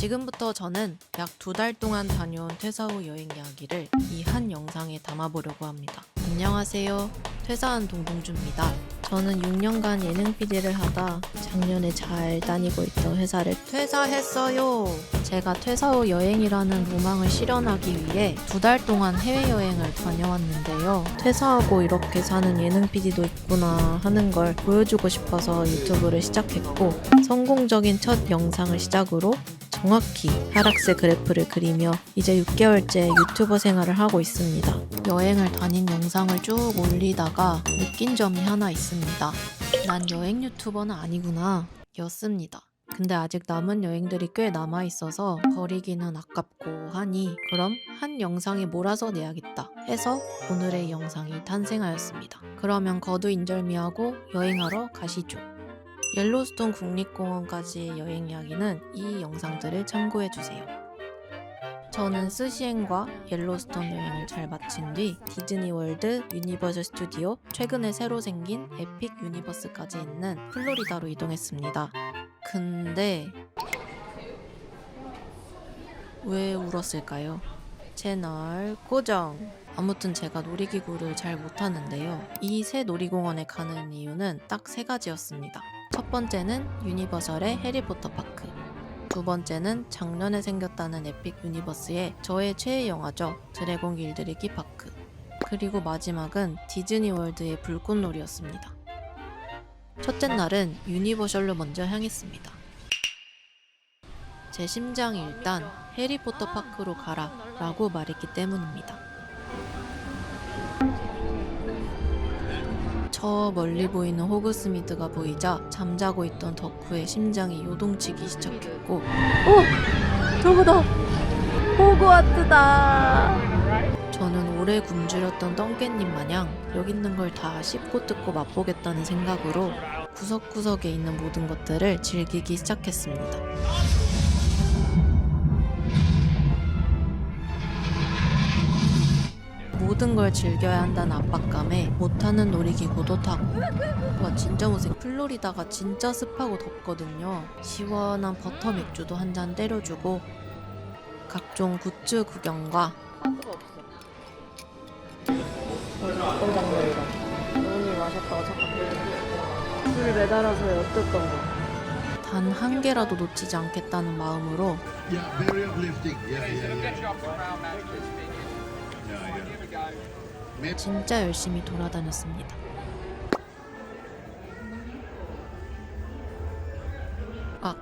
지금부터 저는 약 2달 동안 다녀온 퇴사 후 여행 이야기를 이 한 영상에 담아보려고 합니다. 안녕하세요. 퇴사한 동동주입니다. 저는 6년간 예능 PD를 하다 작년에 잘 다니고 있던 회사를 퇴사했어요. 제가 퇴사 후 여행이라는 로망을 실현하기 위해 2달 동안 해외여행을 다녀왔는데요. 퇴사하고 이렇게 사는 예능 PD도 있구나 하는 걸 보여주고 싶어서 유튜브를 시작했고, 성공적인 첫 영상을 시작으로 정확히 하락세 그래프를 그리며 이제 6개월째 유튜버 생활을 하고 있습니다. 여행을 다닌 영상을 쭉 올리다가 느낀 점이 하나 있습니다. 난 여행 유튜버는 아니구나 였습니다. 근데 아직 남은 여행들이 꽤 남아있어서 버리기는 아깝고 하니 그럼 한 영상에 몰아서 내야겠다 해서 오늘의 영상이 탄생하였습니다. 그러면 거두인절미하고 여행하러 가시죠. 옐로스톤 국립공원까지의 여행 이야기는 이 영상들을 참고해주세요. 저는 스시엔과 옐로스톤 여행을 잘 마친 뒤 디즈니월드, 유니버설 스튜디오, 최근에 새로 생긴 에픽 유니버스까지 있는 플로리다로 이동했습니다. 근데 왜 울었을까요? 채널 고정! 아무튼 제가 놀이기구를 잘 못하는데요. 이 새 놀이공원에 가는 이유는 딱 3가지였습니다. 첫 번째는 유니버설의 해리포터 파크, 두 번째는 작년에 생겼다는 에픽 유니버스의 저의 최애 영화죠. 드래곤 길들이기 파크, 그리고 마지막은 디즈니월드의 불꽃놀이였습니다. 첫째 날은 유니버셜로 먼저 향했습니다. 제 심장이 일단 해리포터 파크로 가라 라고 말했기 때문입니다. 저 멀리 보이는 호그스미드가 보이자 잠자고 있던 덕후의 심장이 요동치기 시작했고, 저거다! 호그와트다! 저는 오래 굶주렸던 똥개님 마냥 여기 있는 걸 다 씹고 뜯고 맛보겠다는 생각으로 구석구석에 있는 모든 것들을 즐기기 시작했습니다. 모든 걸 즐겨야 한다는 압박감에 못하는 놀이기구도 타고, 와 진짜 무색. 플로리다가 진짜 습하고 덥거든요. 시원한 버터 맥주도 한 잔 때려주고 각종 굿즈 구경과 돈이 마셨다가 잠깐 술 매달아서 엿듣던 거. 단 한 개라도 놓치지 않겠다는 마음으로 Yeah, very uplifting. 진짜 열심히 돌아다녔습니다.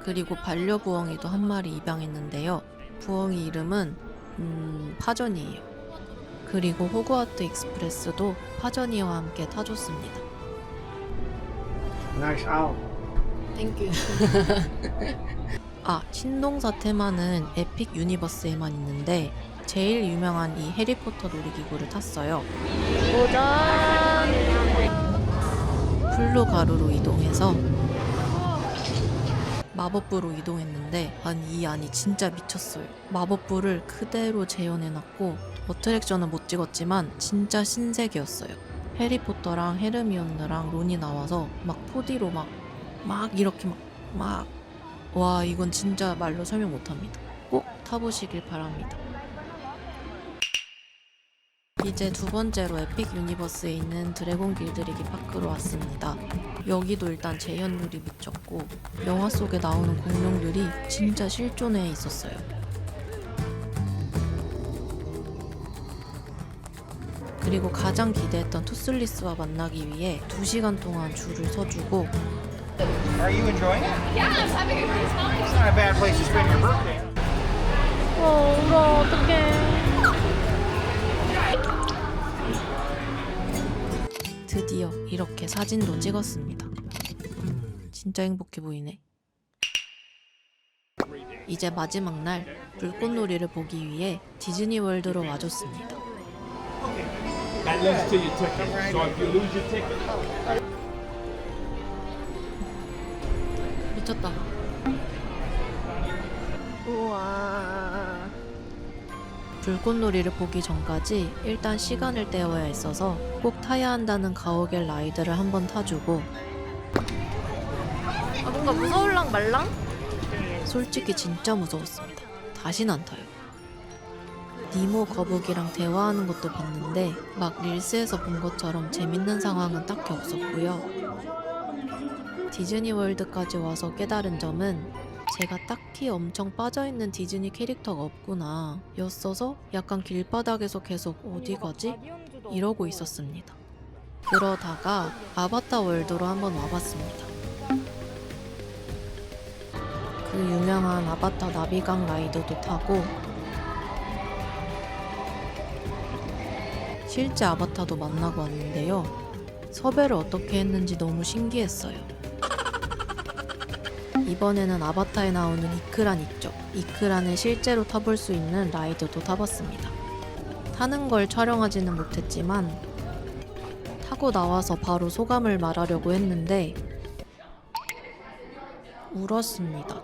그리고 반려부엉이도 한 마리 입양했는데요. 부엉이 이름은 파전이에요. 그리고 호그와트 익스프레스도 파전이와 함께 타줬습니다. Nice owl. 땡큐. 신동사 테마는 에픽 유니버스에만 있는데 제일 유명한 이 해리포터 놀이기구를 탔어요. 도전! 플루가루로 이동해서 마법부로 이동했는데 이 안이 진짜 미쳤어요. 마법부를 그대로 재현해놨고 어트랙션은 못 찍었지만 진짜 신세계였어요. 해리포터랑 헤르미온느랑 론이 나와서 막 4D로 막 이렇게 와, 이건 진짜 말로 설명 못합니다. 꼭 타보시길 바랍니다. 이제 두 번째로 에픽 유니버스에 있는 드래곤 길들이기 파크로 왔습니다. 여기도 일단 재현율이 미쳤고 영화 속에 나오는 공룡들이 진짜 실존에 있었어요. 그리고 가장 기대했던 투슬리스와 만나기 위해 2시간 동안 줄을 서주고 Are you enjoying it? Yeah, I'm having a great time. It's not a bad place to spend your birthday. 울어, 어떡해. 드디어 이렇게 사진도 찍었습니다. 진짜 행복해 보이네. 이제 마지막 날 불꽃놀이를 보기 위해 디즈니월드로 와줬습니다. That links to your ticket. So if you lose your ticket, 미쳤다. 우와. 불꽃놀이를 보기 전까지 일단 시간을 때워야 했어서 꼭 타야 한다는 가오갤 라이드를 한번 타주고 뭔가 무서울랑 말랑? 솔직히 진짜 무서웠습니다. 다신 안 타요. 니모 거북이랑 대화하는 것도 봤는데 막 릴스에서 본 것처럼 재밌는 상황은 딱히 없었고요. 디즈니월드까지 와서 깨달은 점은 제가 딱히 엄청 빠져있는 디즈니 캐릭터가 없구나 였어서 약간 길바닥에서 계속 어디 가지? 이러고 있었습니다. 그러다가 아바타 월드로 한번 와봤습니다. 그 유명한 아바타 나비강 라이드도 타고 실제 아바타도 만나고 왔는데요. 섭외를 어떻게 했는지 너무 신기했어요. 이번에는 아바타에 나오는 이크란 있죠. 이크란을 실제로 타볼 수 있는 라이드도 타봤습니다. 타는 걸 촬영하지는 못했지만 타고 나와서 바로 소감을 말하려고 했는데 울었습니다.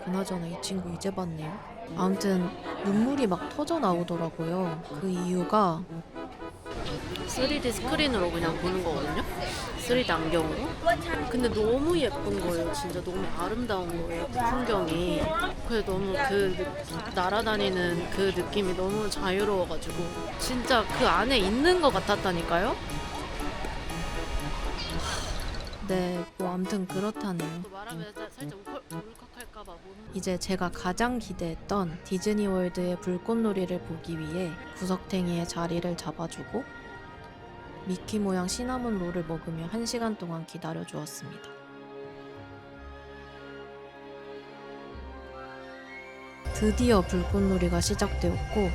그나저나 이 친구 이제 봤네요. 아무튼 눈물이 막 터져 나오더라고요. 그 이유가 3D 스크린으로 그냥 보는 거거든요. 3D 안경으로. 근데 너무 예쁜 거예요. 진짜 너무 아름다운 거예요. 그 풍경이. 그래 너무 그 날아다니는 그 느낌이 너무 자유로워가지고 진짜 그 안에 있는 것 같았다니까요. 네, 뭐 아무튼 그렇다네요. 이제 제가 가장 기대했던 디즈니월드의 불꽃놀이를 보기 위해 구석탱이의 자리를 잡아주고 미키 모양 시나몬 롤을 먹으며 1시간 동안 기다려 주었습니다. 드디어 불꽃놀이가 시작되었고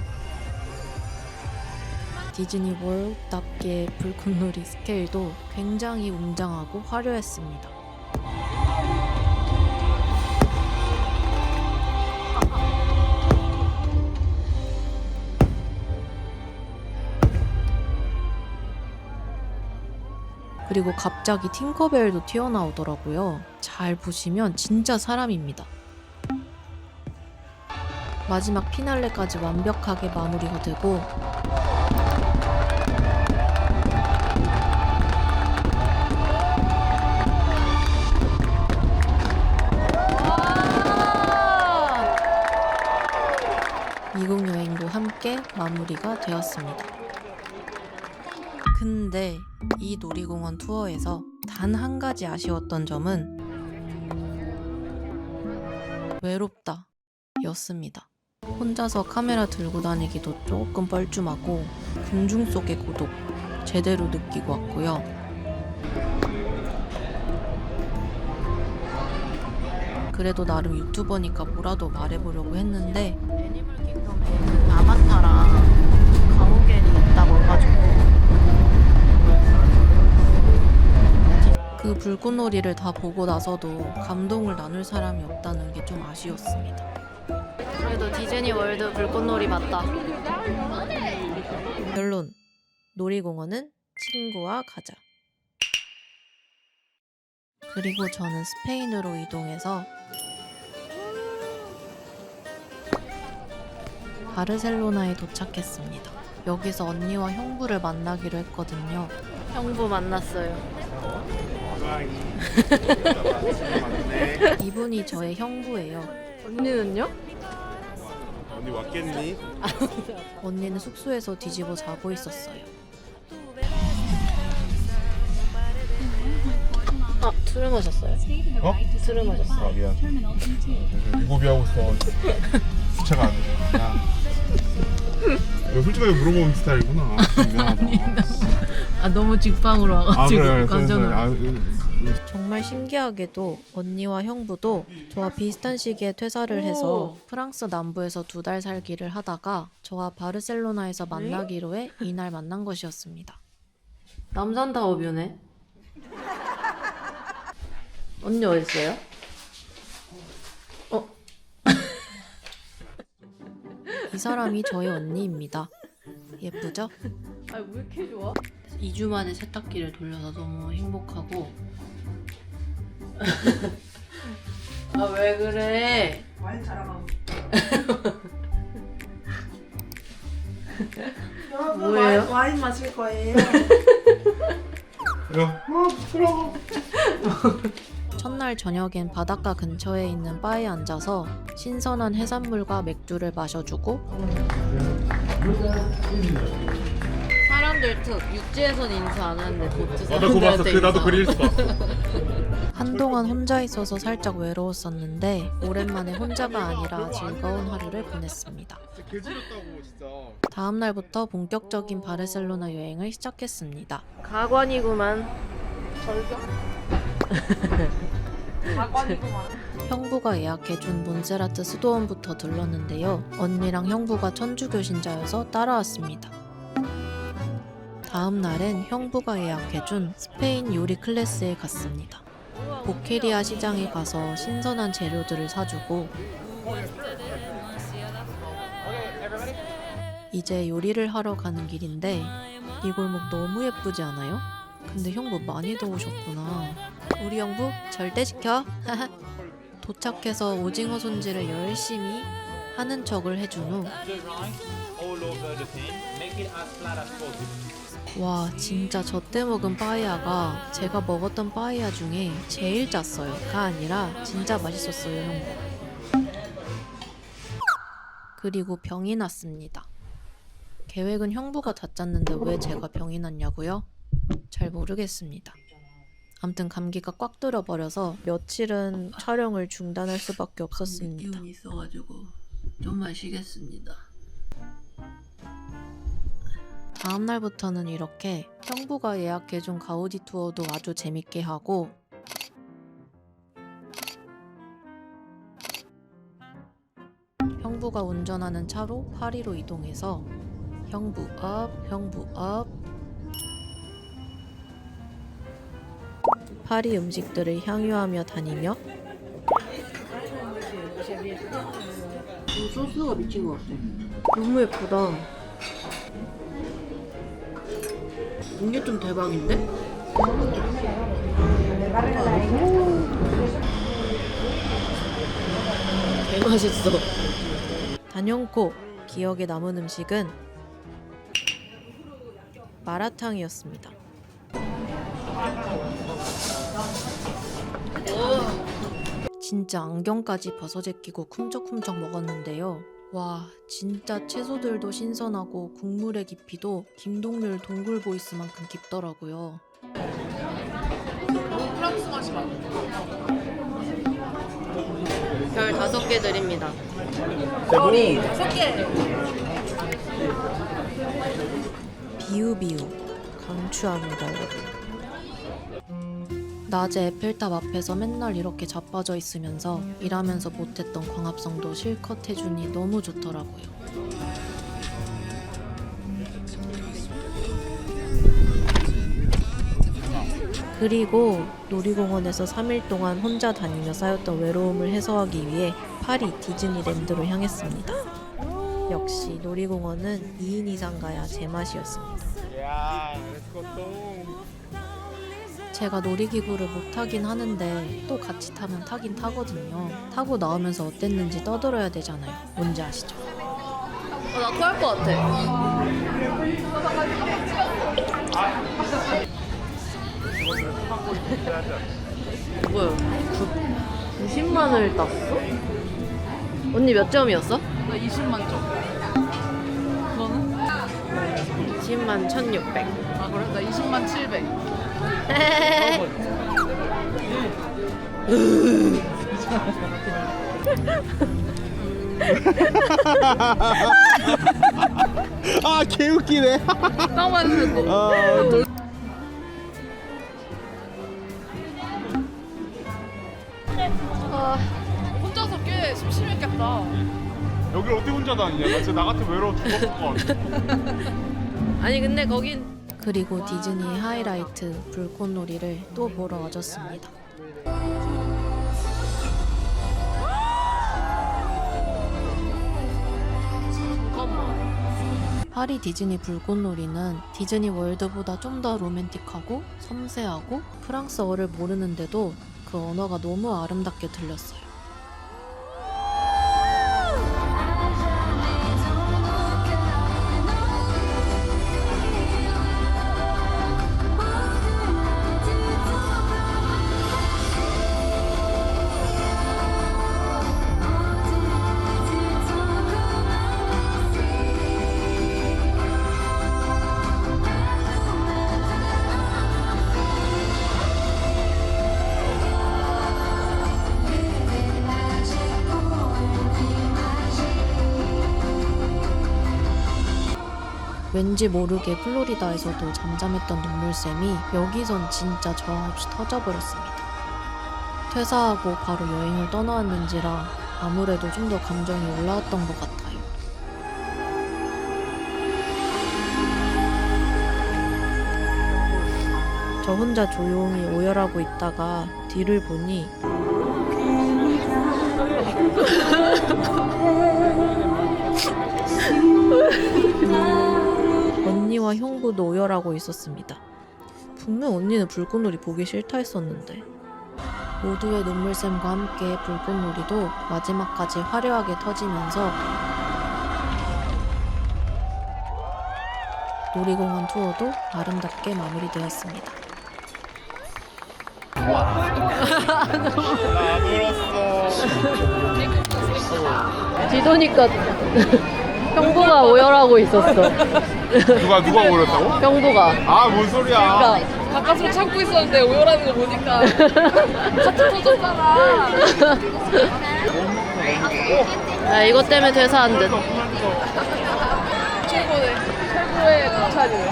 디즈니월드답게 불꽃놀이 스케일도 굉장히 웅장하고 화려했습니다. 그리고 갑자기 팅커벨도 튀어나오더라고요. 잘 보시면 진짜 사람입니다. 마지막 피날레까지 완벽하게 마무리가 되고 미국 여행도 함께 마무리가 되었습니다. 근데 이 놀이공원 투어에서 단 한 가지 아쉬웠던 점은 외롭다 였습니다. 혼자서 카메라 들고 다니기도 조금 뻘쭘하고 군중 속의 고독 제대로 느끼고 왔고요. 그래도 나름 유튜버니까 뭐라도 말해보려고 했는데 애니멀 킹덤에 그 아바타랑 가오갤이 있다고 해가지고 그 불꽃놀이를 다 보고 나서도 감동을 나눌 사람이 없다는 게 좀 아쉬웠습니다. 그래도 디즈니 월드 불꽃놀이 맞다. 결론. 놀이공원은 친구와 가자. 그리고 저는 스페인으로 이동해서 바르셀로나에 도착했습니다. 여기서 언니와 형부를 만나기로 했거든요. 형부 만났어요. 이분이 저의 형부예요. 언니는요? 언니 왔겠니? 언니는 숙소에서 뒤집어 자고 있었어요. 아, 술을 마셨어요? 어? 술을 마셨어요. 아 미안. 무고비하고 있어. 주차가 안 돼. 야. 이거 솔직하게 물어보는 스타일이구나. 미안하다. 아, 너무 직방으로 와가지고 깜짝 놀랐어요. 놀랐어. 정말 신기하게도 언니와 형부도 저와 비슷한 시기에 퇴사를 해서 프랑스 남부에서 2달 살기를 하다가 저와 바르셀로나에서 만나기로 해 이날 만난 것이었습니다. 남산타워 뷰네. 언니 어딨어요? 어? 이 사람이 저의 언니입니다. 예쁘죠? 아, 왜 이렇게 좋아? 2주 만에 세탁기를 돌려서 너무 행복하고 아, 왜 그래? 와인 자랑하고 뭐예요? 와인 마실 거예요. 야, 부끄러워. 첫날 저녁엔 바닷가 근처에 있는 바에 앉아서 신선한 해산물과 맥주를 마셔주고 사람들 특 육지에선 인수 안 하는데 보트 나 그거 봤어. 나도 그 릴스 봤어. 한동안 혼자 있어서 살짝 외로웠었는데 오랜만에 혼자가 아니라 즐거운 하루를 보냈습니다. 진짜 개지렸다고 진짜. 다음 날부터 본격적인 바르셀로나 여행을 시작했습니다. 가관이구만. 절경? 가관이구만. 형부가 예약해준 몬세라트 수도원부터 들렀는데요. 언니랑 형부가 천주교 신자여서 따라왔습니다. 다음 날엔 형부가 예약해준 스페인 요리 클래스에 갔습니다. 보케리아 시장에 가서 신선한 재료들을 사주고 이제 요리를 하러 가는 길인데 이 골목 너무 예쁘지 않아요? 근데 형부 많이 더우셨구나. 우리 형부 절대 지켜. 도착해서 오징어 손질을 열심히 하는 척을 해준 후 all over the pan. Make it as flat as possible. 와 진짜 저 때 먹은 빠에야가 제가 먹었던 빠에야 중에 제일 짰어요. 가 아니라 진짜 맛있었어요 형부. 그리고 병이 났습니다. 계획은 형부가 다 짰는데 왜 제가 병이 났냐고요? 잘 모르겠습니다. 암튼 감기가 꽉 들어버려서 며칠은 촬영을 중단할 수밖에 없었습니다. 기운이 있어가지고 좀만 쉬겠습니다. 다음 날부터는 이렇게 형부가 예약해준 가우디 투어도 아주 재밌게 하고 형부가 운전하는 차로 파리로 이동해서 형부 업, 형부 업 파리 음식들을 향유하며 다니며 소스가 미친 것 같아. 너무 예쁘다. 이게 좀 대박인데? 개맛있어. 단연코 기억에 남은 음식은 마라탕이었습니다. 진짜 안경까지 벗어제 끼고 쿰적쿰적 먹었는데요. 와 진짜 채소들도 신선하고 국물의 깊이도 김동률 동굴보이스만큼 깊더라고요. 프랑스 맛이 나. 별 5개 드립니다. 별이 5개. 비우비우 강추합니다 여러분. 낮에 에펠탑 앞에서 맨날 이렇게 자빠져 있으면서 일하면서 못했던 광합성도 실컷 해주니 너무 좋더라고요. 그리고 놀이공원에서 3일 동안 혼자 다니며 쌓였던 외로움을 해소하기 위해 파리 디즈니랜드로 향했습니다. 역시 놀이공원은 2인 이상 가야 제맛이었습니다. 야, 렛츠고. 제가 놀이기구를 못 타긴 하는데 또 같이 타면 타긴 타거든요. 타고 나오면서 어땠는지 떠들어야 되잖아요. 뭔지 아시죠? 나 토할 것 같아. 뭐야? 90만을 땄어? 언니 몇 점이었어? 나 20만 점. 너는? 20만 1600. 아 그래? 나 20만 700. 아, 개웃기네. 딱 맞는 거. 혼자서 꽤 심심했겠다. 여기 어디 혼자 다니냐? 나 진짜 나 같은 외로워 죽었을 것 같아. 아니 근데 거긴 그리고 디즈니 하이라이트 불꽃놀이를 또 보러 와줬습니다. 파리 디즈니 불꽃놀이는 디즈니 월드보다 좀 더 로맨틱하고 섬세하고 프랑스어를 모르는데도 그 언어가 너무 아름답게 들렸어요. 왠지 모르게 플로리다에서도 잠잠했던 눈물샘이 여기선 진짜 저항없이 터져버렸습니다. 퇴사하고 바로 여행을 떠나왔는지라 아무래도 좀 더 감정이 올라왔던 것 같아요. 저 혼자 조용히 오열하고 있다가 뒤를 보니 언니와 형부도 오열하고 있었습니다. 분명 언니는 불꽃놀이 보기 싫다 했었는데. 모두의 눈물샘과 함께 불꽃놀이도 마지막까지 화려하게 터지면서 놀이공원 투어도 아름답게 마무리되었습니다. 지도니까 형부가 오열하고 있었어. 누가 오렸다고? 형부가. 아, 뭔 소리야. 그러니까 가까스로 참고 있었는데 오열하는 거 보니까 같이 터졌잖아. 야, 이것 때문에 퇴사한 듯. 최고의 감찰이네.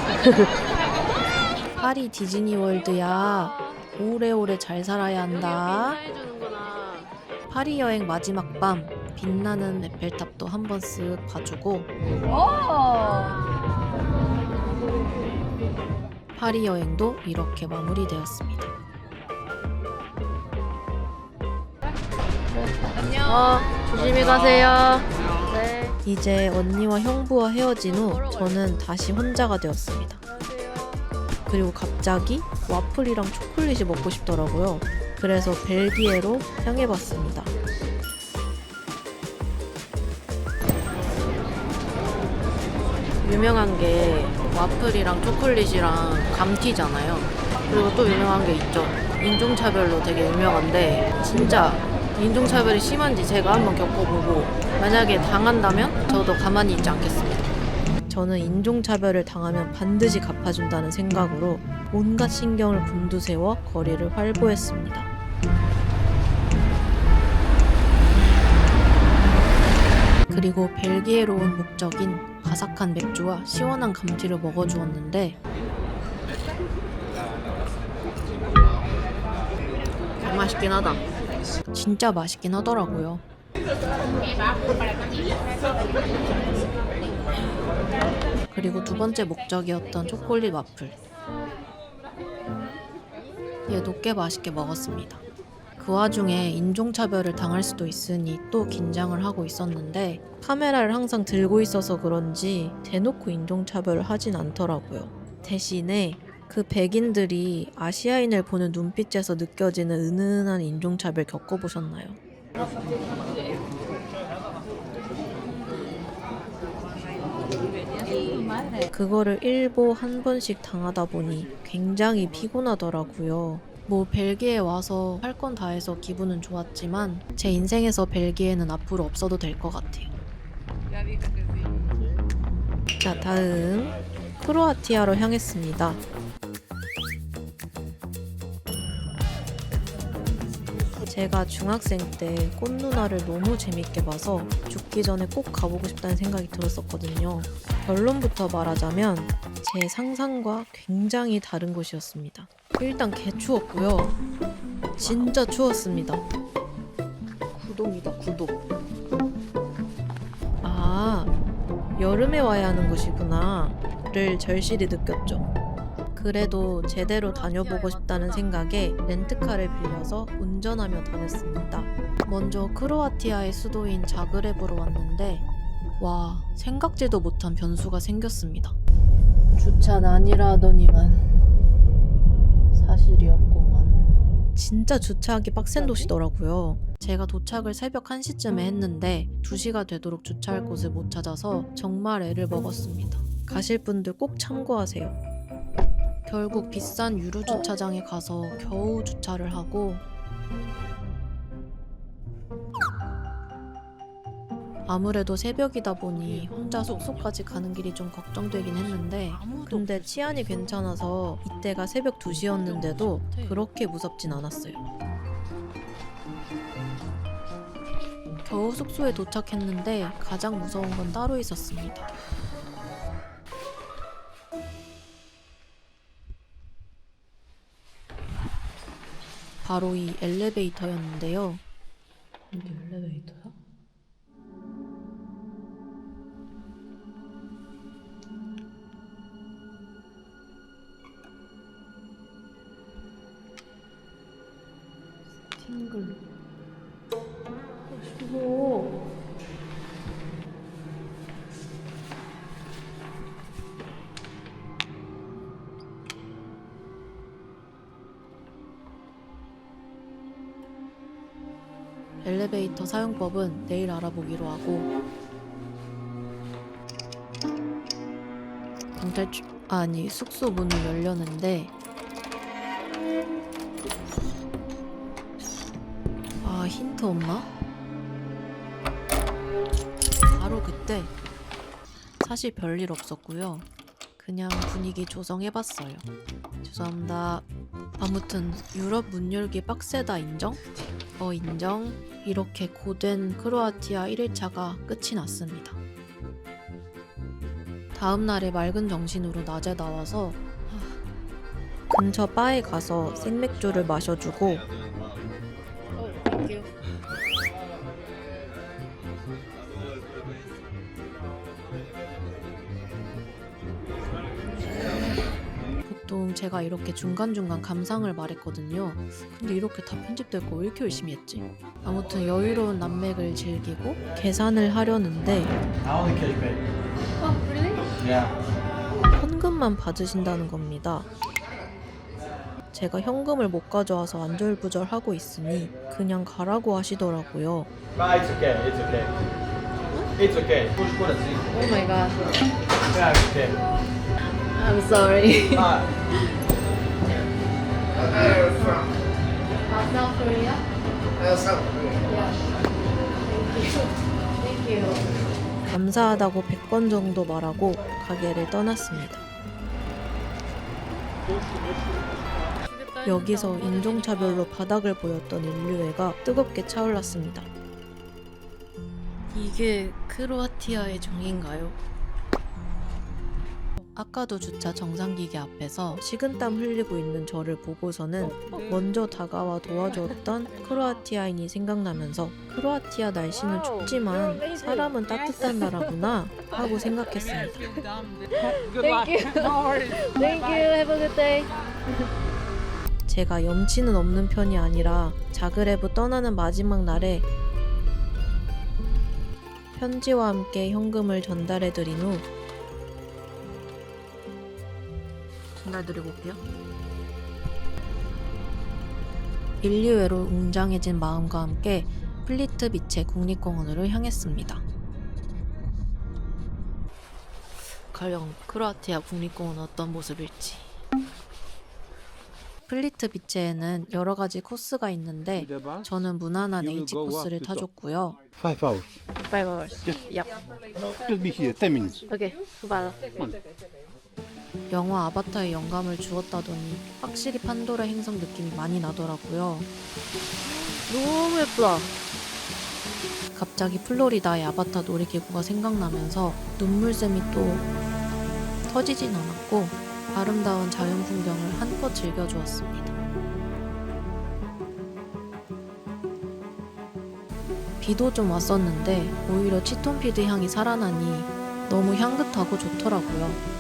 파리 디즈니월드야. 오래오래 잘 살아야 한다. 파리 여행 마지막 밤 빛나는 에펠탑도 한번 쓱 봐주고 파리 여행도 이렇게 마무리되었습니다. 조심히 가세요. 네. 이제 언니와 형부와 헤어진 후 저는 다시 혼자가 되었습니다. 그리고 갑자기 와플이랑 초콜릿이 먹고 싶더라고요. 그래서 벨기에로 향해봤습니다. 유명한 게 와플이랑 초콜릿이랑 감튀잖아요. 그리고 또 유명한 게 있죠. 인종차별로 되게 유명한데 진짜 인종차별이 심한지 제가 한번 겪어보고 만약에 당한다면 저도 가만히 있지 않겠습니다. 저는 인종차별을 당하면 반드시 갚아준다는 생각으로 온갖 신경을 곤두세워 거리를 활보했습니다. 그리고 벨기에로 온 목적인 바삭한 맥주와 시원한 감튀를 먹어주었는데 맛있긴 하다. 진짜 맛있긴 하더라고요. 그리고 두 번째 목적이었던 초콜릿 와플. 얘도 꽤 맛있게 먹었습니다. 그 와중에 인종차별을 당할 수도 있으니 또 긴장을 하고 있었는데 카메라를 항상 들고 있어서 그런지 대놓고 인종차별을 하진 않더라고요. 대신에 그 백인들이 아시아인을 보는 눈빛에서 느껴지는 은은한 인종차별 겪어보셨나요? 그거를 일보 한 번씩 당하다 보니 굉장히 피곤하더라고요. 뭐 벨기에 와서 할 건 다 해서 기분은 좋았지만 제 인생에서 벨기에는 앞으로 없어도 될 것 같아요. 자, 다음 크로아티아로 향했습니다. 제가 중학생 때 꽃누나를 너무 재밌게 봐서 죽기 전에 꼭 가보고 싶다는 생각이 들었었거든요. 결론부터 말하자면 제 상상과 굉장히 다른 곳이었습니다. 일단 개 추웠고요. 진짜 추웠습니다. 구독이다, 구독. 아, 여름에 와야 하는 곳이구나 를 절실히 느꼈죠. 그래도 제대로 다녀보고 싶다는 생각에 렌트카를 빌려서 운전하며 다녔습니다. 먼저 크로아티아의 수도인 자그레브로 왔는데 와, 생각지도 못한 변수가 생겼습니다. 주차는 아니라 하더니만 사실이었구만. 진짜 주차하기 빡센 도시더라고요. 제가 도착을 새벽 1시쯤에 했는데 2시가 되도록 주차할 곳을 못 찾아서 정말 애를 먹었습니다. 가실 분들 꼭 참고하세요. 결국 비싼 유료 주차장에 가서 겨우 주차를 하고 아무래도 새벽이다 보니 혼자 숙소까지 가는 길이 좀 걱정되긴 했는데 근데 치안이 괜찮아서 이때가 새벽 2시였는데도 그렇게 무섭진 않았어요. 겨우 숙소에 도착했는데 가장 무서운 건 따로 있었습니다. 바로 이 엘리베이터였는데요. 이게 엘리베이터야? 팅글. 이거. 엘리베이터 사용법은 내일 알아보기로 하고 숙소 문이 열렸는데 힌트 없나? 바로 그때 사실 별일 없었고요. 그냥 분위기 조성해봤어요. 죄송합니다. 아무튼 유럽 문 열기 빡세다 인정? 인정. 이렇게 고된 크로아티아 1일차가 끝이 났습니다. 다음날에 맑은 정신으로 낮에 나와서 근처 바에 가서 생맥주를 마셔주고 보통 제가 이렇게 중간중간 감상을 말했거든요. 근데 이렇게 다 편집될 거 왜 이렇게 열심히 했지? 아무튼 여유로운 남맥을 즐기고 계산을 하려는데 I only keep it. Oh, really? Yeah. 현금만 받으신다는 겁니다. 제가 현금을 못 가져와서 안절부절하고 있으니 그냥 가라고 하시더라고요. But it's okay. It's okay. It's okay. Push put it in. Oh my god. Yeah, it's okay. I'm sorry. South Korea? Thank you. 감사하다고 100번 정도 말하고 가게를 떠났습니다. 여기서 인종차별로 바닥을 보였던 인류애가 뜨겁게 차올랐습니다. 이게 크로아티아의 정인가요? 아까도 주차 정상기계 앞에서 식은땀 흘리고 있는 저를 보고서는 먼저 다가와 도와주었던 크로아티아인이 생각나면서 크로아티아 날씨는 춥지만 사람은 따뜻한 나라구나 하고 생각했습니다. Thank you. Thank you. Have a good day. 제가 염치는 없는 편이 아니라 자그레브 떠나는 마지막 날에 편지와 함께 현금을 전달해드린 후 전달드리고 올게요. 인류애로 웅장해진 마음과 함께 플리트비체 국립공원으로 향했습니다. 과연 크로아티아 국립공원은 어떤 모습일지. 플리트비체에는 여러 가지 코스가 있는데 저는 무난한 H 코스를 타줬고요. 5 hours. 5 hours. Yep. Just be here 10 minutes. Okay. Bye. 영화 아바타에 영감을 주었다더니 확실히 판도라 행성 느낌이 많이 나더라고요. 너무 예쁘다. 갑자기 플로리다의 아바타 놀이기구가 생각나면서 눈물샘이 또 터지진 않았고 아름다운 자연 풍경을 한껏 즐겨주었습니다. 비도 좀 왔었는데 오히려 치톤피드 향이 살아나니 너무 향긋하고 좋더라고요.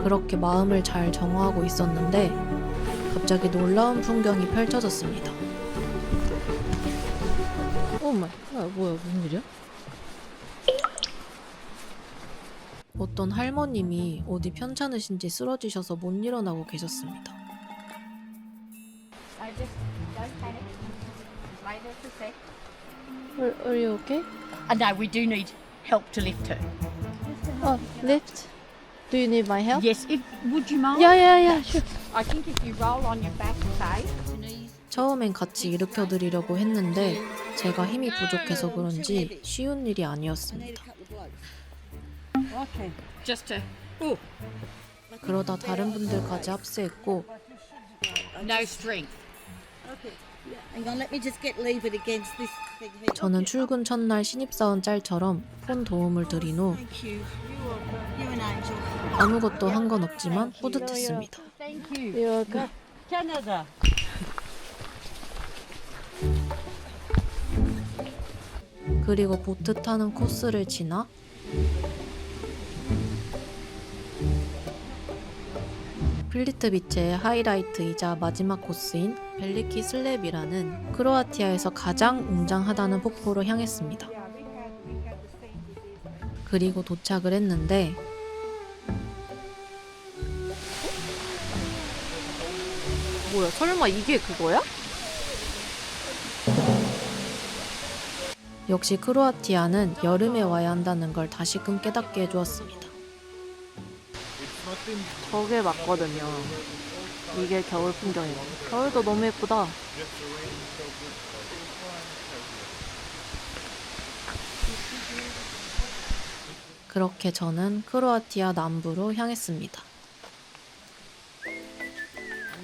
그렇게 마음을 잘 정화하고 있었는데 갑자기 놀라운 풍경이 펼쳐졌습니다. 오마이. 뭐야? 무슨 일이야? 어떤 할머님이 어디 편찮으신지 쓰러지셔서 못 일어나고 계셨습니다. Are you okay? No, we do need help to lift her. Oh, lift. Do you need my help? Yes, would you mind? Yeah, sure. I think if you roll on your back, say. 처음엔 같이 일으켜드리려고 했는데 제가 힘이 부족해서 그런지 쉬운 일이 아니었습니다. Okay. Just to. Oh, 그러다 다른 분들까지 합세했고 no strength. Hang on, let me just get levered against this thing here. 저는 출근 첫날 신입사원 짤처럼 폰 도움을 드린 후 Thank you. You're an angel. 아무것도 한 건 없지만 뿌듯했습니다. 이거 Canada. 그리고 보트 타는 코스를 지나 플리트 비치의 하이라이트이자 마지막 코스인 벨리키 슬랩이라는 크로아티아에서 가장 웅장하다는 폭포로 향했습니다. 그리고 도착을 했는데 뭐야? 설마 이게 그거야? 역시 크로아티아는 여름에 와야 한다는 걸 다시금 깨닫게 해주었습니다. 저게 맞거든요. 이게 겨울 풍경이고. 겨울도 너무 예쁘다. 그렇게 저는 크로아티아 남부로 향했습니다.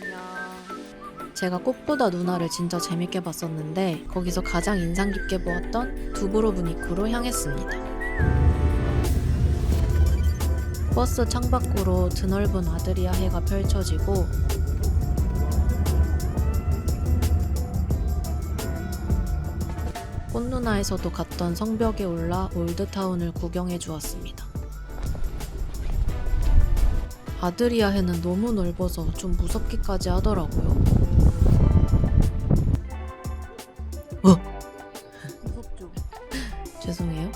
안녕. 제가 꽃보다 누나를 진짜 재밌게 봤었는데 거기서 가장 인상 깊게 보았던 두브로브니크로 향했습니다. 버스 창밖으로 드넓은 아드리아 해가 펼쳐지고 꽃누나에서도 갔던 성벽에 올라 올드타운을 구경해 주었습니다. 아드리아 해는 너무 넓어서 좀 무섭기까지 하더라고요. 무섭죠? 죄송해요.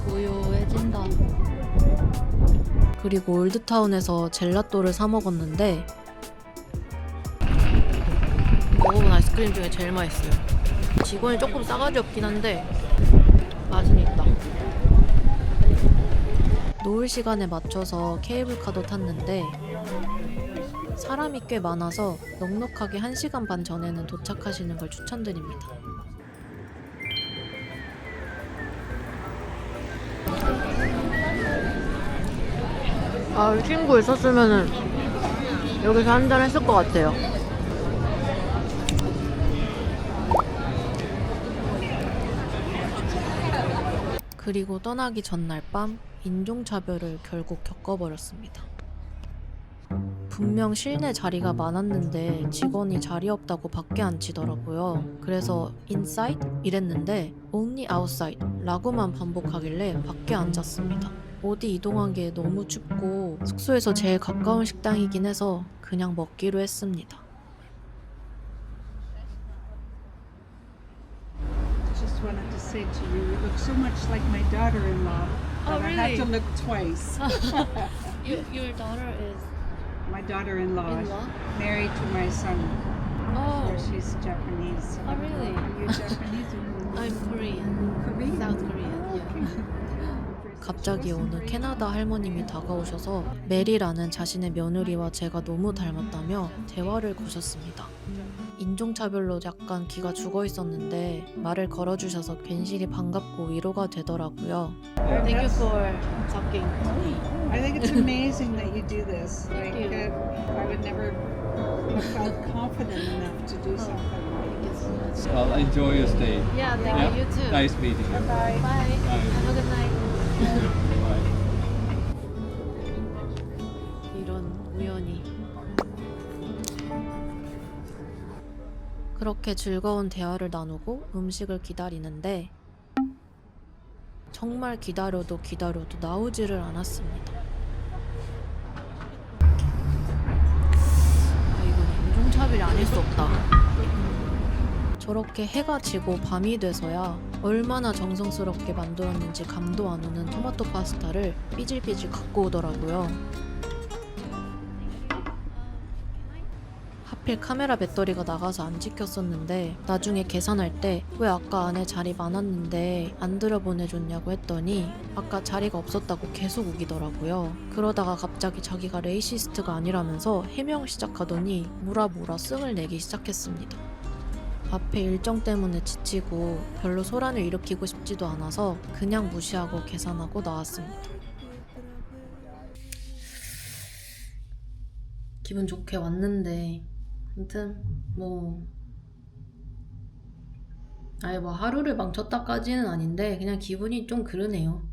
고요해진다. 그리고 올드타운에서 젤라또를 사 먹었는데 먹어본 아이스크림 중에 제일 맛있어요. 직원이 조금 싸가지 없긴 한데 맛은 있다. 노을 시간에 맞춰서 케이블카도 탔는데 사람이 꽤 많아서 넉넉하게 1시간 반 전에는 도착하시는 걸 추천드립니다. 아, 친구 있었으면은 여기서 한잔 했을 것 같아요. 그리고 떠나기 전날 밤 인종차별을 결국 겪어버렸습니다. 분명 실내 자리가 많았는데 직원이 자리 없다고 밖에 앉히더라고요. 그래서 inside? 이랬는데 only outside 라고만 반복하길래 밖에 앉았습니다. 어디 이동한 게 너무 춥고 숙소에서 제일 가까운 식당이긴 해서 그냥 먹기로 했습니다. Just wanted to say to you, you look so much like my daughter-in-law that I had to look twice. Your daughter is My daughter-in-law is in-law? married to my son. Oh, She's Japanese. oh really? Are you Japanese or I'm Korean. Korean? South Korean. Yeah. 갑자기 어느 캐나다 할머님이 다가오셔서 메리라는 자신의 며느리와 제가 너무 닮았다며 대화를 거셨습니다. 인종차별로 약간 귀가 죽어 있었는데 말을 걸어주셔서 괜시리 반갑고 위로가 되더라고요. Thank you for talking. I think it's amazing that you do this. Thank like, you. I would never have felt confident enough to do something like this. Well, enjoy your stay. Yeah, thank you. You too. Nice meeting you. Bye. Bye. Have a good night. Bye. 이런 우연이. 그렇게 즐거운 대화를 나누고 음식을 기다리는데 정말 기다려도 나오지를 않았습니다. 이건 인종차별이 아닐 수 없다. 저렇게 해가 지고 밤이 돼서야 얼마나 정성스럽게 만들었는지 감도 안 오는 토마토 파스타를 삐질삐질 갖고 오더라고요. 하필 카메라 배터리가 나가서 안 찍혔었는데 나중에 계산할 때 왜 아까 안에 자리 많았는데 안 들여보내줬냐고 했더니 아까 자리가 없었다고 계속 우기더라고요. 그러다가 갑자기 자기가 레이시스트가 아니라면서 해명 시작하더니 뭐라 씀을 내기 시작했습니다. 앞에 일정 때문에 지치고 별로 소란을 일으키고 싶지도 않아서 그냥 무시하고 계산하고 나왔습니다. 기분 좋게 왔는데 아무튼 뭐 아니 뭐 하루를 망쳤다까지는 아닌데 그냥 기분이 좀 그러네요.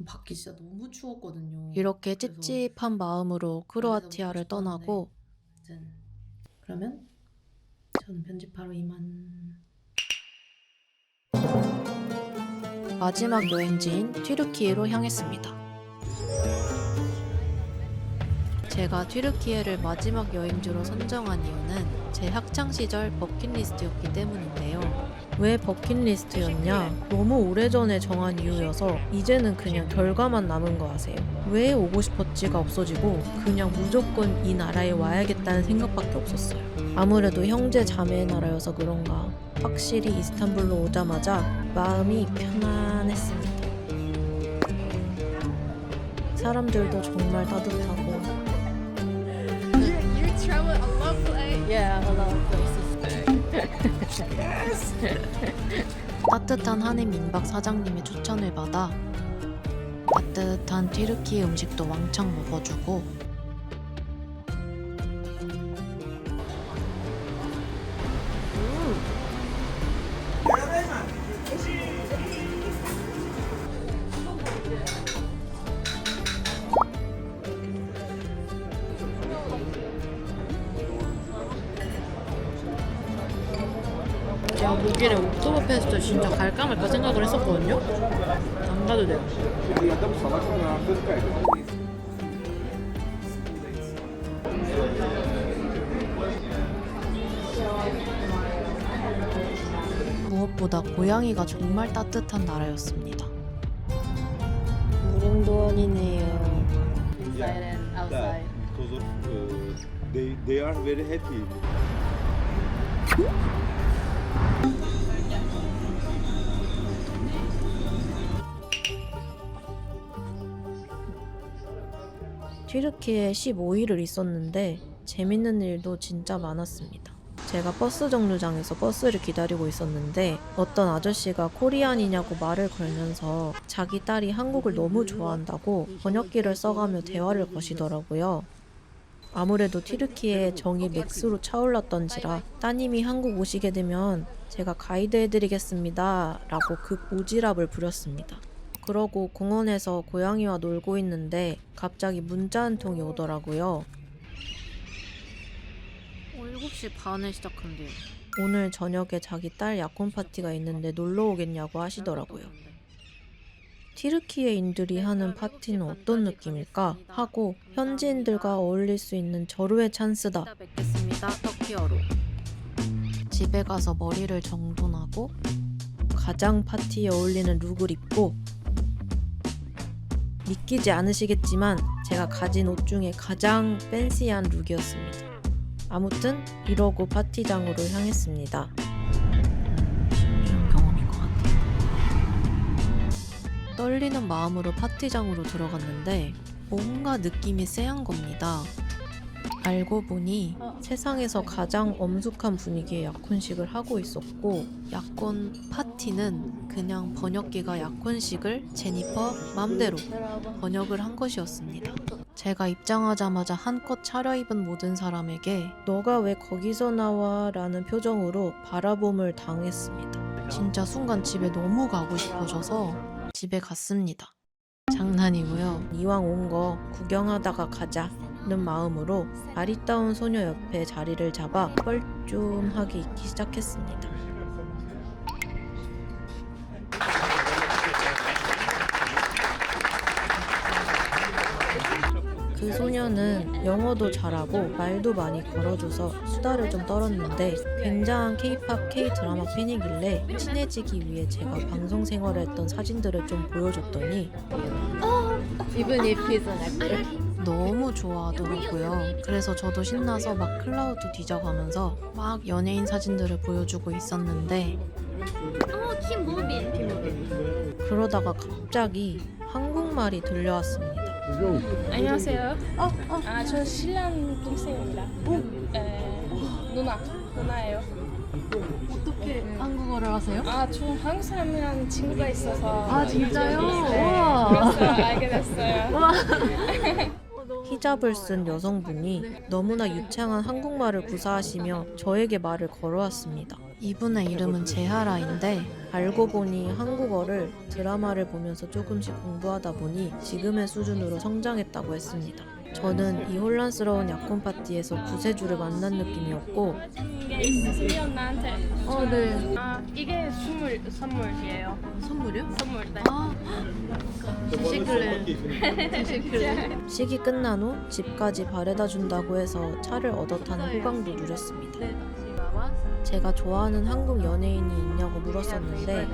밖이 진짜 너무 추웠거든요. 이렇게 찝찝한 마음으로 크로아티아를 떠나고 그러면 저는 편집하러 이만. 마지막 여행지인 튀르키예로 향했습니다. 제가 튀르키예를 마지막 여행지로 선정한 이유는 제 학창시절 버킷리스트였기 때문인데요. 왜 버킷리스트였냐? 너무 오래전에 정한 이유여서 이제는 그냥 결과만 남은 거 아세요? 왜 오고 싶었지가 없어지고 그냥 무조건 이 나라에 와야겠다는 생각밖에 없었어요. 아무래도 형제 자매의 나라여서 그런가 확실히 이스탄불로 오자마자 마음이 편안했습니다. 사람들도 정말 따뜻하고 You travel a lot of places. Yeah, a lot of places. 따뜻한 한해 민박 사장님의 추천을 받아 따뜻한 튀르키예 음식도 왕창 먹어주고 제가 보기에 옥토버페스트 진짜 갈까 말까 생각을 했었거든요. 안 가도 돼요. 무엇보다 고양이가 정말 따뜻한 나라였습니다. 무릉도원이네요. Inside and outside. Because of they are very happy. 튀르키예에 15일을 있었는데 재밌는 일도 진짜 많았습니다. 제가 버스 정류장에서 버스를 기다리고 있었는데 어떤 아저씨가 코리안이냐고 말을 걸면서 자기 딸이 한국을 너무 좋아한다고 번역기를 써가며 대화를 거시더라고요. 아무래도 튀르키예의 정이 맥스로 차올랐던지라 따님이 한국 오시게 되면 제가 가이드 해드리겠습니다 라고 급 오지랖을 부렸습니다. 그러고 공원에서 고양이와 놀고 있는데 갑자기 문자 한 통이 오더라고요. 7시 반에 시작한대요. 오늘 저녁에 자기 딸 약혼 파티가 있는데 놀러 오겠냐고 하시더라고요. 튀르키예인들이 하는 파티는 어떤 느낌일까 하고 현지인들과 어울릴 수 있는 절호의 찬스다. 이따 뵙겠습니다. 터키어로. 집에 가서 머리를 정돈하고 가장 파티에 어울리는 룩을 입고 믿기지 않으시겠지만 제가 가진 옷 중에 가장 팬시한 룩이었습니다. 아무튼 이러고 파티장으로 향했습니다. 신기한 경험인 것 같아요. 떨리는 마음으로 파티장으로 들어갔는데 뭔가 느낌이 쎄한 겁니다. 알고 보니 세상에서 가장 엄숙한 분위기의 약혼식을 하고 있었고 약혼 파티는 그냥 번역기가 약혼식을 제니퍼 맘대로 번역을 한 것이었습니다. 제가 입장하자마자 한껏 차려입은 모든 사람에게 너가 왜 거기서 나와? 라는 표정으로 바라봄을 당했습니다. 진짜 순간 집에 너무 가고 싶어져서 집에 갔습니다. 장난이고요. 이왕 온 거 구경하다가 가자는 마음으로 아리따운 소녀 옆에 자리를 잡아 뻘쭘하게 있기 시작했습니다. 그 소녀는 영어도 잘하고 말도 많이 걸어줘서 수다를 좀 떨었는데 굉장한 K-팝, K-드라마 팬이길래 친해지기 위해 제가 방송 생활을 했던 사진들을 좀 보여줬더니 Even if he's an actor. 너무 좋아하더라고요. 그래서 저도 신나서 막 클라우드 뒤져가면서 막 연예인 사진들을 보여주고 있었는데 김무빈 그러다가 갑자기 한국말이 들려왔습니다. 안녕하세요. 저 신랑 동생입니다. 누나예요. 어떻게 한국어를 하세요? 저 한국 사람이랑 친구가 있어서. 진짜요? 네, 우와. 그래서 알게 됐어요. 히잡을 쓴 여성분이 너무나 유창한 한국말을 구사하시며 저에게 말을 걸어왔습니다. 이분의 이름은 제하라인데 알고 보니 한국어를 드라마를 보면서 조금씩 공부하다 보니 지금의 수준으로 성장했다고 했습니다. 저는 이 혼란스러운 약혼 파티에서 구세주를 만난 느낌이었고 이게 있으면 나한테. 네. 아, 이게 선물이에요. 선물이요? 선물. 네. 식이 끝난 후 집까지 바래다 준다고 해서 차를 얻어 타는 호강도 누렸습니다. 제가 좋아하는 한국 연예인이 있냐고 물었었는데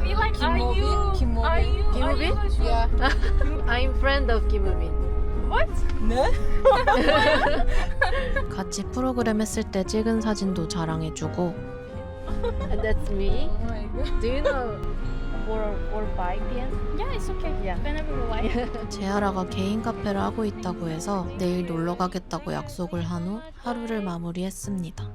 We like Kim 김우빈? I'm friend of 김우빈. What? 같이 프로그램 했을 때 찍은 사진도 자랑해주고 And that's me. Oh Do you know 4 or 5 p.m.? Yeah, it's okay. Yeah. Whenever you like. 제아라가 개인 카페를 하고 있다고 해서 내일 놀러 가겠다고 약속을 한 후 하루를 마무리했습니다.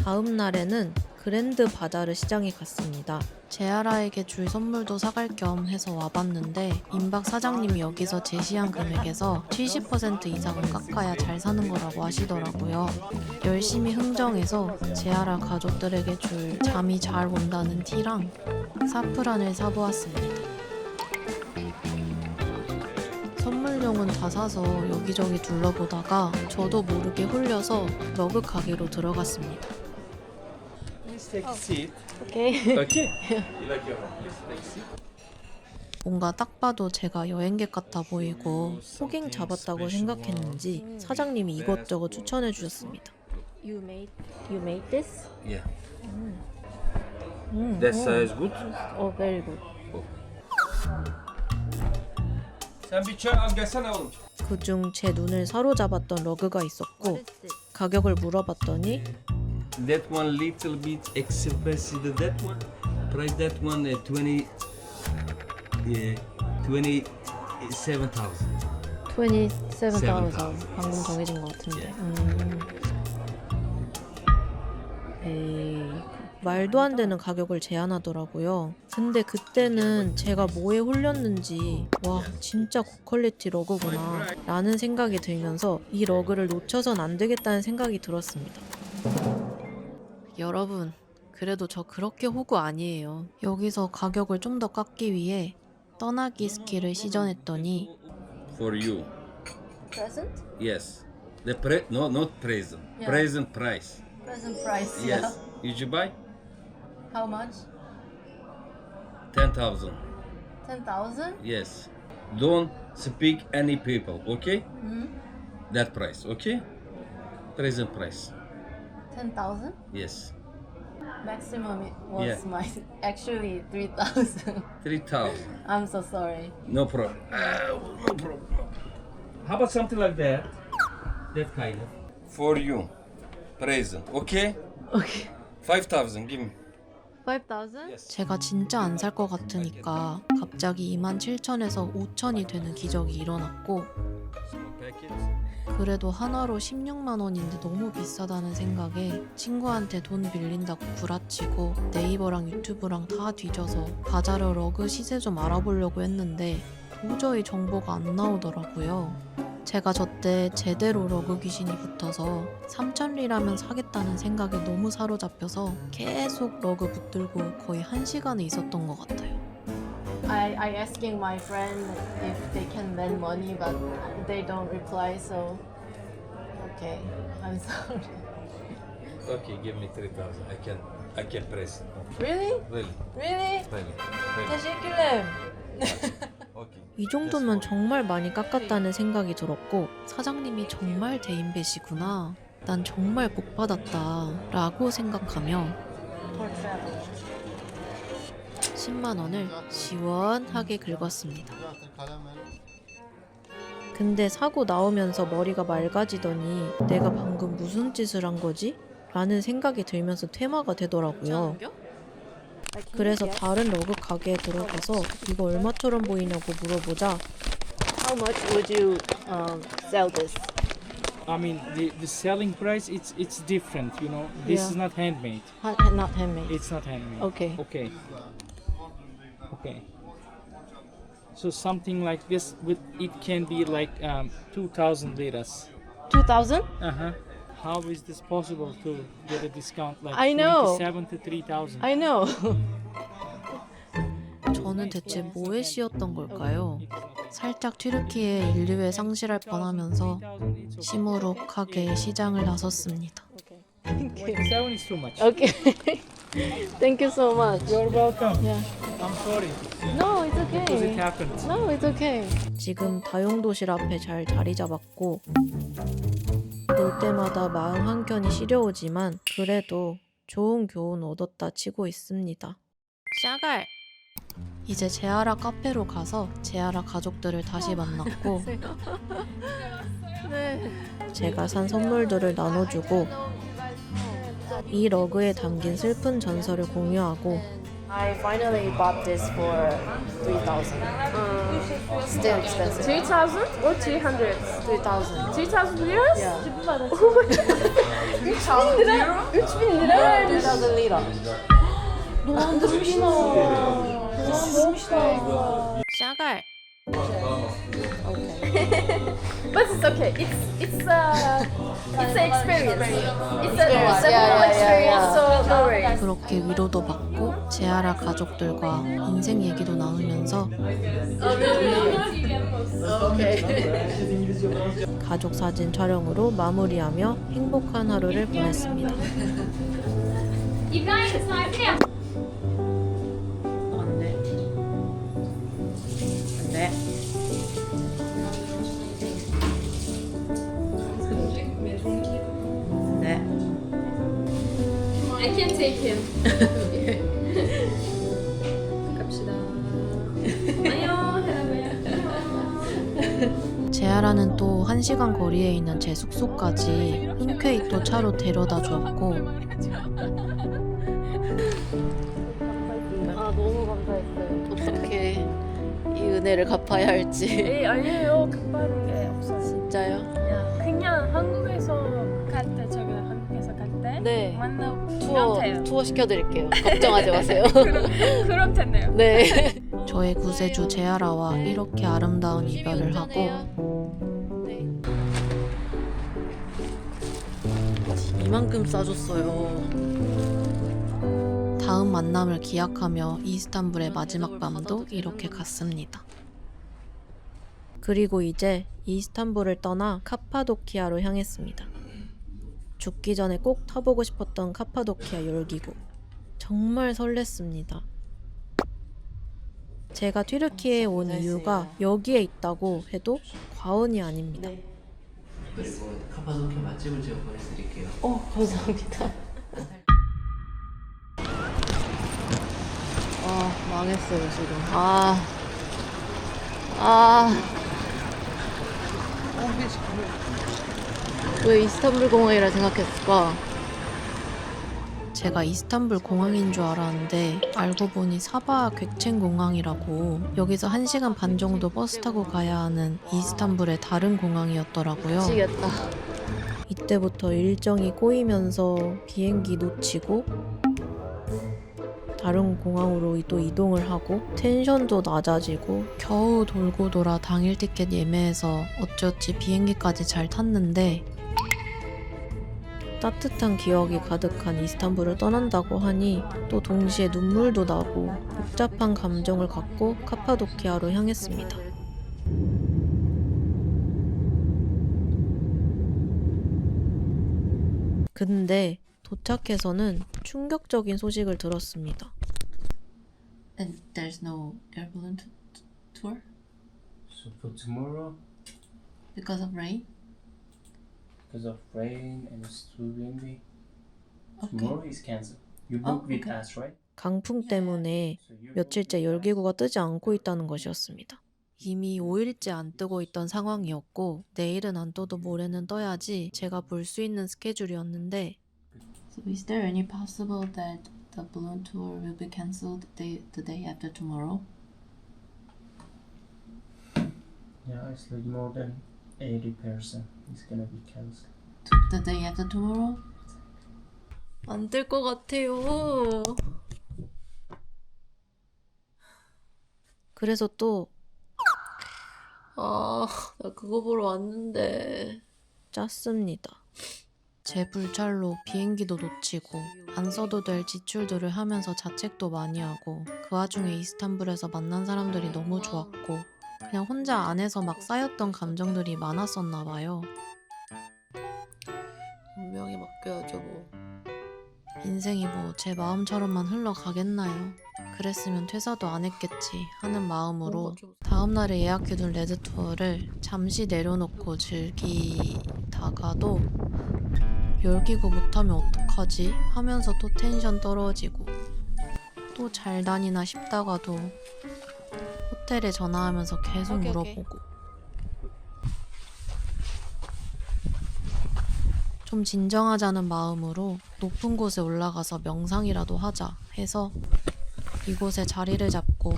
다음 날에는 그랜드 바자르 시장에 갔습니다. 제아라에게 줄 선물도 사갈 겸 해서 와봤는데 임박 사장님이 여기서 제시한 금액에서 70% 이상은 깎아야 잘 사는 거라고 하시더라고요. 열심히 흥정해서 제아라 가족들에게 줄 잠이 잘 온다는 티랑 사프란을 사보았습니다. 선물용은 다 사서 여기저기 둘러보다가 저도 모르게 홀려서 러그 가게로 들어갔습니다. Please take a seat. Okay. Okay. You like your room? Please take a seat. 뭔가 딱 봐도 제가 여행객 같아 보이고 호갱 잡았다고 생각했는지 사장님이 이것저것 추천해 주셨습니다. You made this? Yeah. That size good? Oh, very good. Sen bir çay al gelsene oğlum. 그중 제 눈을 사로잡았던 러그가 있었고 가격을 물어봤더니 That one little bit expensive. That one. Price that one 27,000. 27,000. 방금 정해진 것 같은데. 에이, 말도 안 되는 가격을 제안하더라고요. 근데 그때는 제가 뭐에 홀렸는지 와 진짜 고퀄리티 러그구나 라는 생각이 들면서 이 러그를 놓쳐선 안 되겠다는 생각이 들었습니다. 여러분 그래도 저 그렇게 호구 아니에요. 여기서 가격을 좀 더 깎기 위해 떠나기 스키를 시전했더니 For you. Present? Yes. No, not present. Yeah. Present price. Present price. Yes. Did you buy? How much? 10,000. 10,000? Yes. Don't speak any people, okay? That price, okay? Present price. 10,000? Yes. Maximum it was Yeah. my actually 3,000. 3,000. I'm so sorry. No problem. No problem. How about something like that? That kind of. For you. Present, okay? Okay. 5,000, give me. 5,000? Yes. 제가 진짜 안 살 것 같으니까 갑자기 27,000에서 5,000이 되는 기적이 일어났고 Small packet. 그래도 하나로 16만 원인데 너무 비싸다는 생각에 친구한테 돈 빌린다고 구라치고 네이버랑 유튜브랑 다 뒤져서 바자르 러그 시세 좀 알아보려고 했는데 도저히 정보가 안 나오더라고요. 제가 저때 제대로 러그 귀신이 붙어서 3,000리라면 사겠다는 생각에 너무 사로잡혀서 계속 러그 붙들고 거의 1시간은 있었던 것 같아요. I asking my friend if they can lend money, but they don't reply. So, okay, I'm sorry. Okay, give me 3,000. I can press. Really? Really, Really? really. Teşekkürler. Okay. 이 정도면 정말 많이 깎았다는 생각이 들었고 사장님이 정말 대인배시구나. 난 정말 복받았다 라고 생각하며 For travel. 10만 원을 시원하게 긁었습니다. 근데 사고 나오면서 머리가 맑아지더니 내가 방금 무슨 짓을 한 거지? 라는 생각이 들면서 퇴마가 되더라고요. 그래서 다른 러그 가게에 들어가서 이거 얼마처럼 보이냐고 물어보자 How much would you sell this? I mean, the selling price it's different. You know, this Yeah. is not handmade. Not handmade. It's not handmade. Okay. Okay. Okay. So something like this, with it can be like 2,000 liras. 2,000? Uh-huh. How is this possible to get a discount like I know. 27 to 3,000? I know. 저는 대체 뭐에 씌였던 걸까요? 살짝 튀르키예 인류에 상실할 뻔하면서 시무룩하게 시장을 나섰습니다. 27 is too much. Okay. Thank you so much. You're welcome. Yeah. I'm sorry. No, it's Because it okay. happened. No, it's okay. 지금 다용도실 앞에 잘 자리 잡았고 볼 때마다 마음 한켠이 시려오지만 그래도 좋은 교훈 얻었다 치고 있습니다. 샤갈! 이제 제아라 카페로 가서 제아라 가족들을 다시 만났고 네. 제가 산 선물들을 나눠주고 이 러그에 담긴 슬픈 전설을 공유하고 I finally bought this for 3,000. Still expensive. 3,000 or 300? 3,000. 3,000 liras? Yeah. 3,000 lira? 3,000 lira? 3,000 lira. 너무 드시나. 너무 멋있다. 샤갈! But it's okay. It's an experience. It's a whole experience. So no worries. 그렇게 위로도 받고 제아라 가족들과 인생 얘기도 나누면서 가족 사진 촬영으로 마무리하며 행복한 하루를 보냈습니다. I can't take him. 갑시다. 안녕. 제아라는 또 1시간 거리에 있는 제 숙소까지 흔쾌히 또 차로 데려다 주었고 아 너무 감사했어요. 어떻게 이 은혜를 갚아야 할지. 에이 아니에요. 급한 게 없어요. 진짜요? 그냥 한국에서 갈 때 저기 한국에서 갈 때 네. 만나고 투어 시켜드릴게요. 걱정하지 마세요. 그럼 됐네요. 네. 저의 구세주 제아라와 이렇게 아름다운 이별을 하고 이만큼 싸줬어요. 다음 만남을 기약하며 이스탄불의 마지막 밤도 이렇게 갔습니다. 그리고 이제 이스탄불을 떠나 카파도키아로 향했습니다. 죽기 전에 꼭 타보고 싶었던 카파도키아 열기구. 정말 설렜습니다. 제가 튀르키예에 온 이유가 여기에 있다고 해도 과언이 아닙니다. 그리고 카파도키아 맛집을 제가 보내드릴게요. 감사합니다. 망했어요 지금. 왜 이스탄불 공항이라 생각했을까? 제가 이스탄불 공항인 줄 알았는데 알고 보니 사바 객첸 공항이라고 여기서 1시간 반 정도 버스 타고 가야 하는 이스탄불의 다른 공항이었더라고요. 미치겠다. 이때부터 일정이 꼬이면서 비행기 놓치고 다른 공항으로 또 이동을 하고 텐션도 낮아지고 겨우 돌고 돌아 당일 티켓 예매해서 어찌어찌 비행기까지 잘 탔는데 따뜻한 기억이 가득한 이스탄불을 떠난다고 하니 또 동시에 눈물도 나고 복잡한 감정을 갖고 카파도키아로 향했습니다. 근데 도착해서는 충격적인 소식을 들었습니다. And there's no air balloon tour So for tomorrow, because of rain? because of rain and it's too windy, Okay. tomorrow is cancelled. You Oh, booked with okay. us, right? 강풍 때문에 So you 며칠째 열기구가 뜨지 않고 있다는 것이었습니다. 이미 5일째 안 뜨고 있던 상황이었고 내일은 안 떠도 모레는 떠야지 제가 볼 수 있는 스케줄이었는데 So is there any possible that the balloon tour will be cancelled the day after tomorrow? Yeah, it's like more than 80% is gonna be cancelled. The day after tomorrow? 안 될 것 같아요. 그래서 또 아, 나 그거 보러 왔는데. 짰습니다. 제 불찰로 비행기도 놓치고 안 써도 될 지출들을 하면서 자책도 많이 하고 그 와중에 이스탄불에서 만난 사람들이 너무 좋았고 그냥 혼자 안에서 막 쌓였던 감정들이 많았었나 봐요. 운명에 맡겨야죠 뭐. 인생이 뭐 제 마음처럼만 흘러가겠나요? 그랬으면 퇴사도 안 했겠지 하는 마음으로 다음날에 예약해둔 레드 투어를 잠시 내려놓고 즐기다가도 열기구 못하면 어떡하지? 하면서 또 텐션 떨어지고 또 잘 다니나 싶다가도 호텔에 전화하면서 계속 물어보고 좀 진정하자는 마음으로 높은 곳에 올라가서 명상이라도 하자 해서 이곳에 자리를 잡고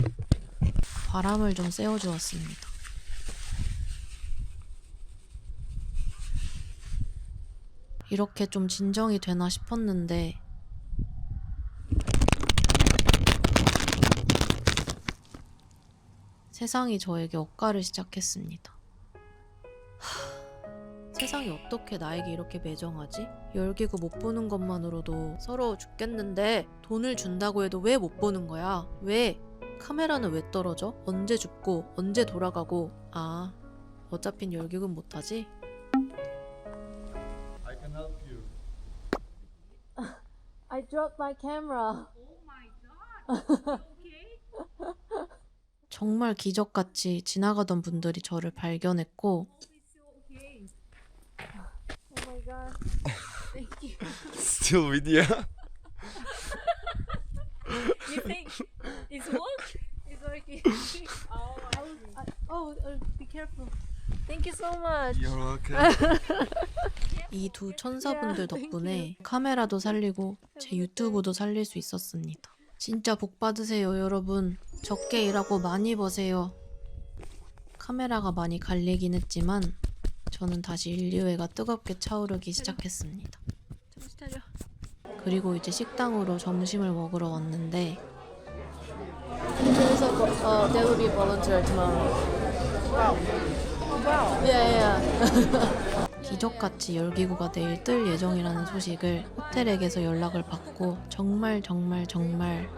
바람을 좀 쐬어주었습니다. 이렇게 좀 진정이 되나 싶었는데 세상이 저에게 억가를 시작했습니다. 세상이 어떻게 나에게 이렇게 매정하지? 열기구 못 보는 것만으로도 서러워 죽겠는데 돈을 준다고 해도 왜 못 보는 거야? 왜? 카메라는 왜 떨어져? 언제 죽고 언제 돌아가고 아 어차피 열기구는 못하지? I can help you. I dropped my camera. 정말 기적같이 지나가던 분들이 저를 발견했고 Oh my god. Thank you. Still with you? You think it's work? It's working. Be careful. Thank you so much. You're welcome. 이 두 천사분들 덕분에 카메라도 살리고 제 유튜브도 살릴 수 있었습니다. 진짜 복 받으세요 여러분. 적게 일하고 많이 버세요. 카메라가 많이 갈리긴 했지만 저는 다시 인류애가 뜨겁게 차오르기 시작했습니다. 정신 차려. 그리고 이제 식당으로 점심을 먹으러 왔는데 그래서 there will be volunteer tomorrow. Wow. Wow. Yeah. 기적같이 열기구가 내일 뜰 예정이라는 소식을 호텔에게서 연락을 받고 정말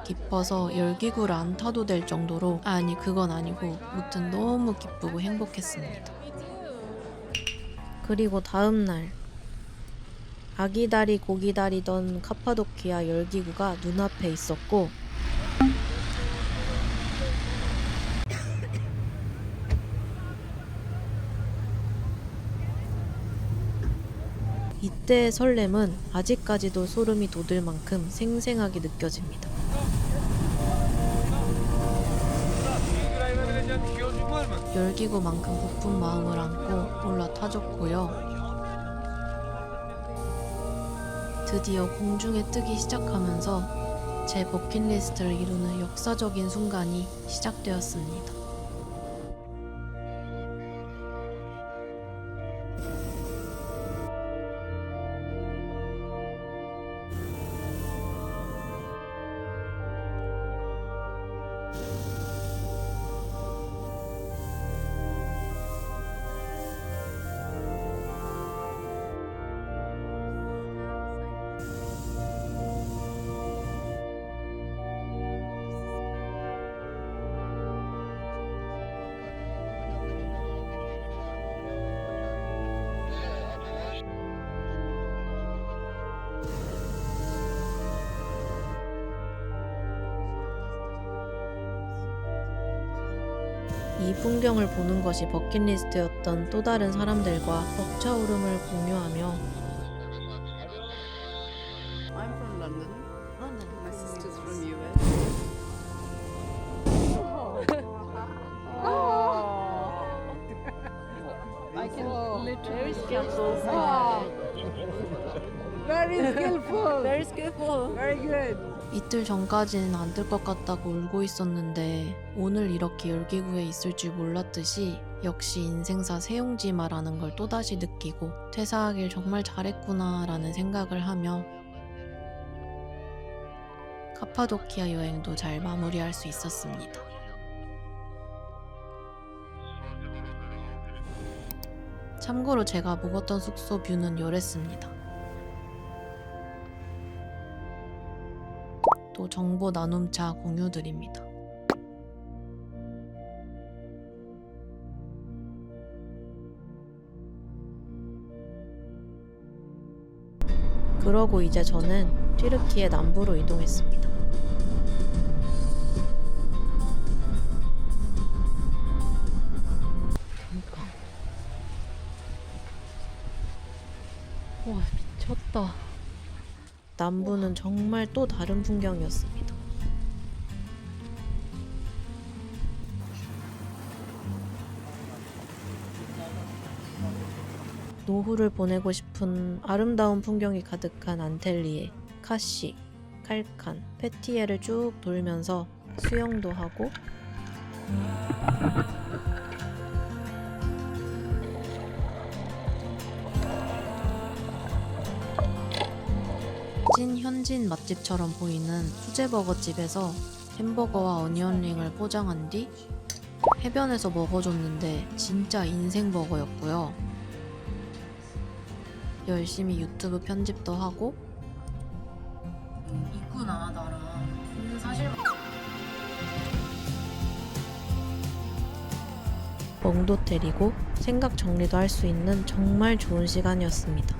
기뻐서 열기구를 안 타도 될 정도로 아니 그건 아니고 무튼 너무 기쁘고 행복했습니다. 그리고 다음날 아기다리 고기다리던 카파도키아 열기구가 눈앞에 있었고 이때의 설렘은 아직까지도 소름이 돋을 만큼 생생하게 느껴집니다. 열기구만큼 부푼 마음을 안고 올라타줬고요. 드디어 공중에 뜨기 시작하면서 제 버킷리스트를 이루는 역사적인 순간이 시작되었습니다. 이 풍경을 보는 것이 버킷리스트였던 또 다른 사람들과 벅차오름을 공유하며 I'm from London. My sister's from US. I can literally skillful. Very skillful. Very skillful. Very good. 이틀 전까지는 안 뜰 것 같다고 울고 있었는데 오늘 이렇게 열기구에 있을 줄 몰랐듯이 역시 인생사 세용지마라는 걸 또다시 느끼고 퇴사하길 정말 잘했구나 라는 생각을 하며 카파도키아 여행도 잘 마무리할 수 있었습니다. 참고로 제가 묵었던 숙소 뷰는 요랬습니다. 또 정보 나눔차 공유드립니다. 그러고 이제 저는 튀르키예 남부로 이동했습니다. 와, 미쳤다. 남부는 정말 또 다른 풍경이었습니다. 노후를 보내고 싶은 아름다운 풍경이 가득한 안텔리에, 카시, 칼칸, 페티에를 쭉 돌면서 수영도 하고 찐 현지인 맛집처럼 보이는 수제버거집에서 햄버거와 어니언링을 포장한 뒤 해변에서 먹어줬는데 진짜 인생 버거였고요. 열심히 유튜브 편집도 하고 있구나 나랑 사실 멍도 때리고 생각 정리도 할 수 있는 정말 좋은 시간이었습니다.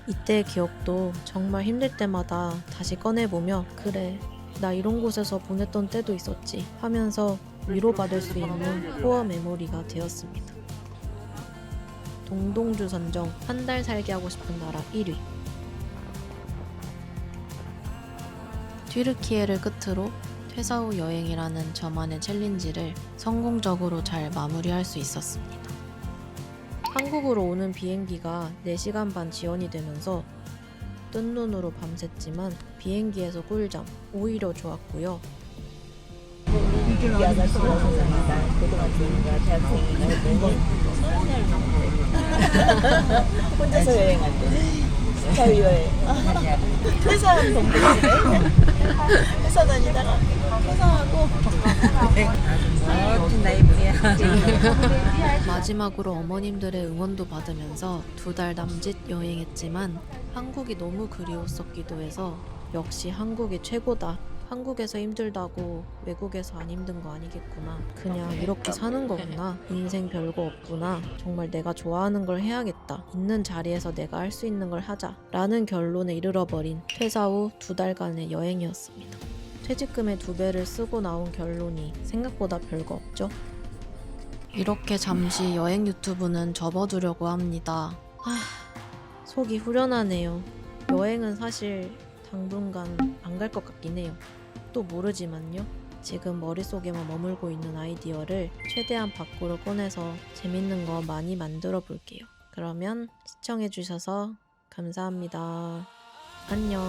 이때의 기억도 정말 힘들 때마다 다시 꺼내보며 그래 나 이런 곳에서 보냈던 때도 있었지 하면서 위로받을 수 있는 코어 메모리가 되었습니다. 동동주 선정 한 달 살게 하고 싶은 나라 1위. 튀르키예를 끝으로 퇴사 후 여행이라는 저만의 챌린지를 성공적으로 잘 마무리할 수 있었습니다. 한국으로 오는 비행기가 4시간 반 지연이 되면서 뜬 눈으로 밤샜지만 비행기에서 꿀잠 오히려 좋았고요. 혼자서 여행할 때 자유여행 회사는 동생이네 회사 다니다가 퇴사하고 멋진 라이프야. 마지막으로 어머님들의 응원도 받으면서 2달 남짓 여행했지만 한국이 너무 그리웠었기도 해서 역시 한국이 최고다. 한국에서 힘들다고 외국에서 안 힘든 거 아니겠구나. 그냥 이렇게 사는 거구나. 인생 별거 없구나. 정말 내가 좋아하는 걸 해야겠다. 있는 자리에서 내가 할 수 있는 걸 하자. 라는 결론에 이르러버린 퇴사 후 2달간의 여행이었습니다. 퇴직금의 2배를 쓰고 나온 결론이 생각보다 별거 없죠. 이렇게 잠시 여행 유튜브는 접어두려고 합니다. 속이 후련하네요. 여행은 사실 당분간 안 갈 것 같긴 해요. 또 모르지만요. 지금 머릿속에만 머물고 있는 아이디어를 최대한 밖으로 꺼내서 재밌는 거 많이 만들어 볼게요. 그러면 시청해주셔서 감사합니다. 안녕.